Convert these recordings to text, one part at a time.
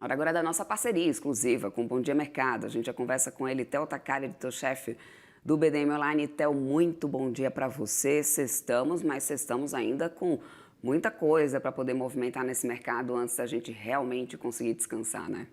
Hora agora é da nossa parceria exclusiva com o Bom Dia Mercado. A gente já conversa com ele, Theo Takali, editor-chefe do BDM Online. Theo, muito bom dia para você. Sextamos, mas sextamos ainda com muita coisa para poder movimentar nesse mercado antes da gente realmente conseguir descansar, né?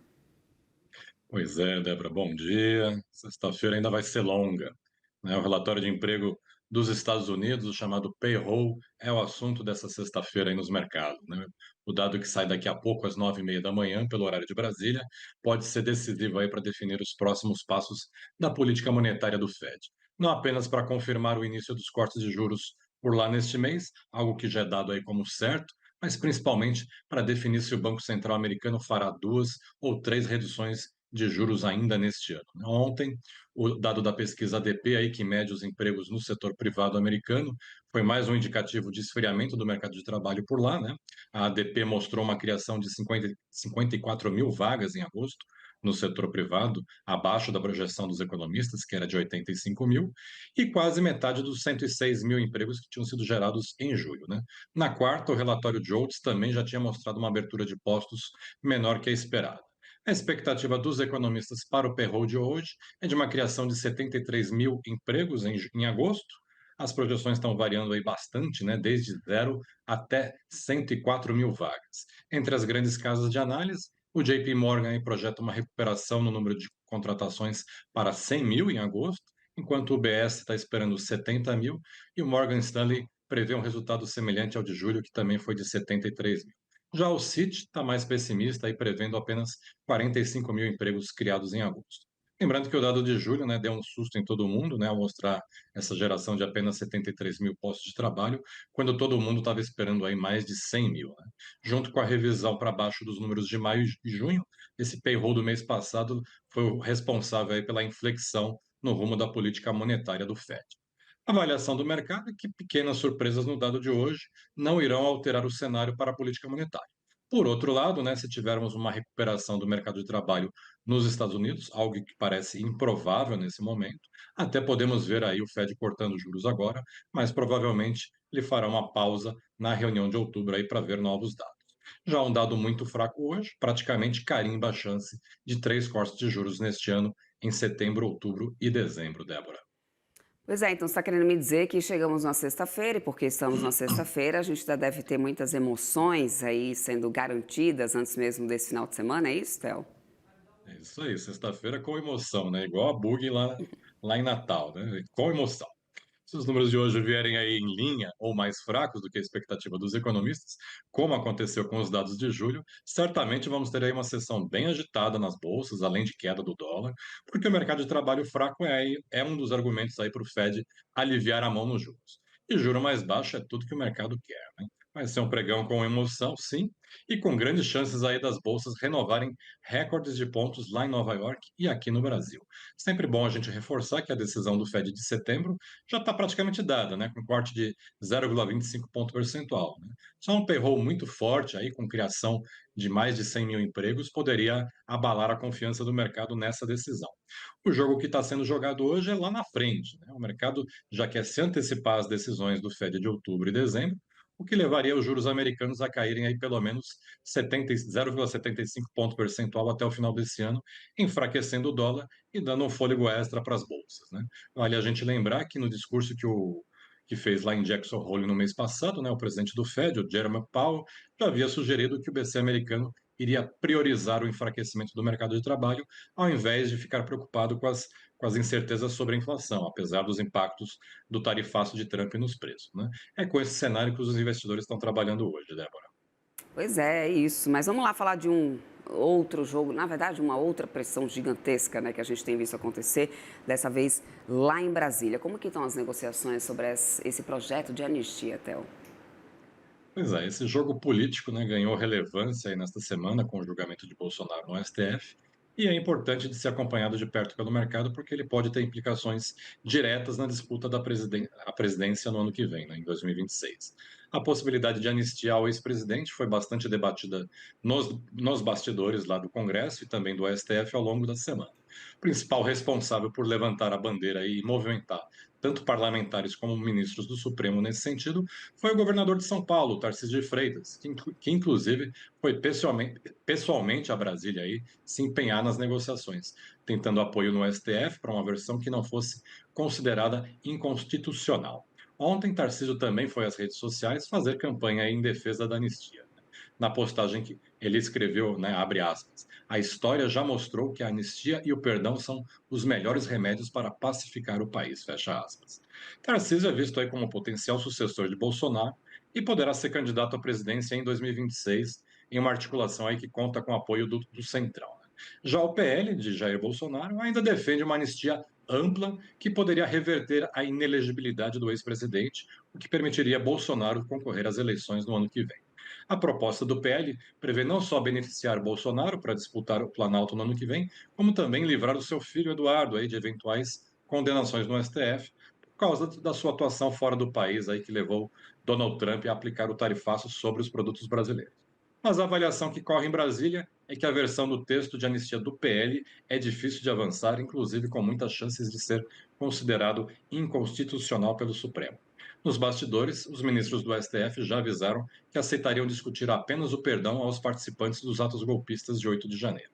Pois é, Débora, bom dia. Sexta-feira ainda vai ser longa, né? O relatório de emprego dos Estados Unidos, o chamado payroll, é o assunto dessa sexta-feira aí nos mercados, né? O dado que sai daqui a pouco, às 9h30 da manhã, pelo horário de Brasília, pode ser decisivo aí para definir os próximos passos da política monetária do Fed. Não apenas para confirmar o início dos cortes de juros por lá neste mês, algo que já é dado aí como certo, mas principalmente para definir se o Banco Central americano fará duas ou três reduções de juros ainda neste ano. Ontem, o dado da pesquisa ADP, aí, que mede os empregos no setor privado americano, foi mais um indicativo de esfriamento do mercado de trabalho por lá, né? A ADP mostrou uma criação de 54 mil vagas em agosto no setor privado, abaixo da projeção dos economistas, que era de 85 mil, e quase metade dos 106 mil empregos que tinham sido gerados em julho, né? Na quarta, o relatório de Oates também já tinha mostrado uma abertura de postos menor que a esperada. A expectativa dos economistas para o payroll de hoje é de uma criação de 73 mil empregos em agosto. As projeções estão variando aí bastante, né, desde zero até 104 mil vagas. Entre as grandes casas de análise, o JP Morgan aí projeta uma recuperação no número de contratações para 100 mil em agosto, enquanto o UBS está esperando 70 mil e o Morgan Stanley prevê um resultado semelhante ao de julho, que também foi de 73 mil. Já o Citi está mais pessimista e prevendo apenas 45 mil empregos criados em agosto. Lembrando que o dado de julho, né, deu um susto em todo mundo, né, ao mostrar essa geração de apenas 73 mil postos de trabalho, quando todo mundo estava esperando aí mais de 100 mil. Né? Junto com a revisão para baixo dos números de maio e junho, esse payroll do mês passado foi o responsável aí pela inflexão no rumo da política monetária do Fed. A avaliação do mercado é que pequenas surpresas no dado de hoje não irão alterar o cenário para a política monetária. Por outro lado, né, se tivermos uma recuperação do mercado de trabalho nos Estados Unidos, algo que parece improvável nesse momento, até podemos ver aí o Fed cortando juros agora, mas provavelmente ele fará uma pausa na reunião de outubro aí para ver novos dados. Já um dado muito fraco hoje, praticamente carimba a chance de três cortes de juros neste ano, em setembro, outubro e dezembro, Débora. Pois é, então você está querendo me dizer que chegamos na sexta-feira e porque estamos na sexta-feira, a gente ainda deve ter muitas emoções aí sendo garantidas antes mesmo desse final de semana, é isso, Theo? É isso aí, sexta-feira com emoção, né? Igual a bug lá em Natal, né? Com emoção. Se os números de hoje vierem aí em linha ou mais fracos do que a expectativa dos economistas, como aconteceu com os dados de julho, certamente vamos ter aí uma sessão bem agitada nas bolsas, além de queda do dólar, porque o mercado de trabalho fraco é um dos argumentos aí para o Fed aliviar a mão nos juros. E juro mais baixo é tudo que o mercado quer, né? Vai ser um pregão com emoção, sim, e com grandes chances aí das bolsas renovarem recordes de pontos lá em Nova York e aqui no Brasil. Sempre bom a gente reforçar que a decisão do Fed de setembro já está praticamente dada, né, com corte de 0,25 ponto percentual. Né? Só um payroll muito forte, aí, com criação de mais de 100 mil empregos, poderia abalar a confiança do mercado nessa decisão. O jogo que está sendo jogado hoje é lá na frente. Né? O mercado já quer se antecipar às decisões do Fed de outubro e dezembro, o que levaria os juros americanos a caírem aí pelo menos 0,75 ponto percentual até o final desse ano, enfraquecendo o dólar e dando um fôlego extra para as bolsas. Né? Vale a gente lembrar que no discurso que fez lá em Jackson Hole no mês passado, né, o presidente do Fed, o Jerome Powell, já havia sugerido que o BC americano iria priorizar o enfraquecimento do mercado de trabalho, ao invés de ficar preocupado com as incertezas sobre a inflação, apesar dos impactos do tarifaço de Trump nos preços. Né? É com esse cenário que os investidores estão trabalhando hoje, Débora. Pois é, é isso. Mas vamos lá falar de um outro jogo, na verdade, uma outra pressão gigantesca, né, que a gente tem visto acontecer, dessa vez lá em Brasília. Como que estão as negociações sobre esse projeto de anistia, Theo? Pois é, esse jogo político, né, ganhou relevância aí nesta semana com o julgamento de Bolsonaro no STF, e é importante de ser acompanhado de perto pelo mercado, porque ele pode ter implicações diretas na disputa da a presidência no ano que vem, né, em 2026. A possibilidade de anistia ao ex-presidente foi bastante debatida nos bastidores lá do Congresso e também do STF ao longo da semana. O principal responsável por levantar a bandeira e movimentar tanto parlamentares como ministros do Supremo nesse sentido foi o governador de São Paulo, Tarcísio de Freitas, que inclusive foi pessoalmente a Brasília aí se empenhar nas negociações, tentando apoio no STF para uma versão que não fosse considerada inconstitucional. Ontem, Tarcísio também foi às redes sociais fazer campanha em defesa da anistia. Na postagem que ele escreveu, né, abre aspas, a história já mostrou que a anistia e o perdão são os melhores remédios para pacificar o país, fecha aspas. Tarcísio é visto aí como potencial sucessor de Bolsonaro e poderá ser candidato à presidência em 2026, em uma articulação aí que conta com o apoio do Centrão. Né? Já o PL de Jair Bolsonaro ainda defende uma anistia ampla que poderia reverter a inelegibilidade do ex-presidente, o que permitiria Bolsonaro concorrer às eleições no ano que vem. A proposta do PL prevê não só beneficiar Bolsonaro para disputar o Planalto no ano que vem, como também livrar o seu filho Eduardo aí de eventuais condenações no STF por causa da sua atuação fora do país aí que levou Donald Trump a aplicar o tarifaço sobre os produtos brasileiros. Mas a avaliação que corre em Brasília é que a versão do texto de anistia do PL é difícil de avançar, inclusive com muitas chances de ser considerado inconstitucional pelo Supremo. Nos bastidores, os ministros do STF já avisaram que aceitariam discutir apenas o perdão aos participantes dos atos golpistas de 8 de janeiro.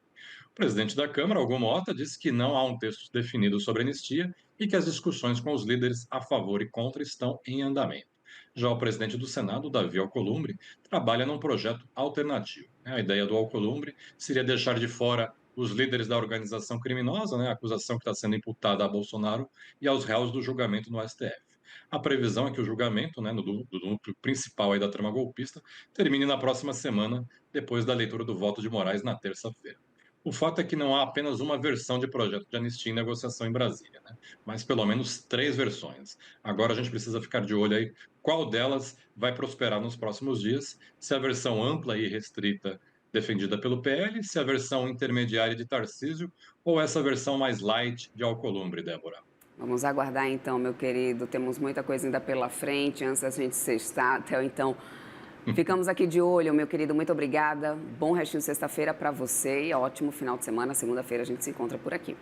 O presidente da Câmara, Hugo Mota, disse que não há um texto definido sobre anistia e que as discussões com os líderes a favor e contra estão em andamento. Já o presidente do Senado, Davi Alcolumbre, trabalha num projeto alternativo. A ideia do Alcolumbre seria deixar de fora os líderes da organização criminosa, a acusação que está sendo imputada a Bolsonaro e aos réus do julgamento no STF. A previsão é que o julgamento do núcleo principal aí da trama golpista termine na próxima semana, depois da leitura do voto de Moraes na terça-feira. O fato é que não há apenas uma versão de projeto de anistia em negociação em Brasília, mas pelo menos três versões. Agora a gente precisa ficar de olho aí qual delas vai prosperar nos próximos dias, se a versão ampla e restrita defendida pelo PL, se a versão intermediária de Tarcísio ou essa versão mais light de Alcolumbre, Débora. Vamos aguardar então, meu querido. Temos muita coisa ainda pela frente, antes da gente sextar. Até então, ficamos aqui de olho, meu querido. Muito obrigada. Bom restinho de sexta-feira para você e ótimo final de semana. Segunda-feira a gente se encontra por aqui.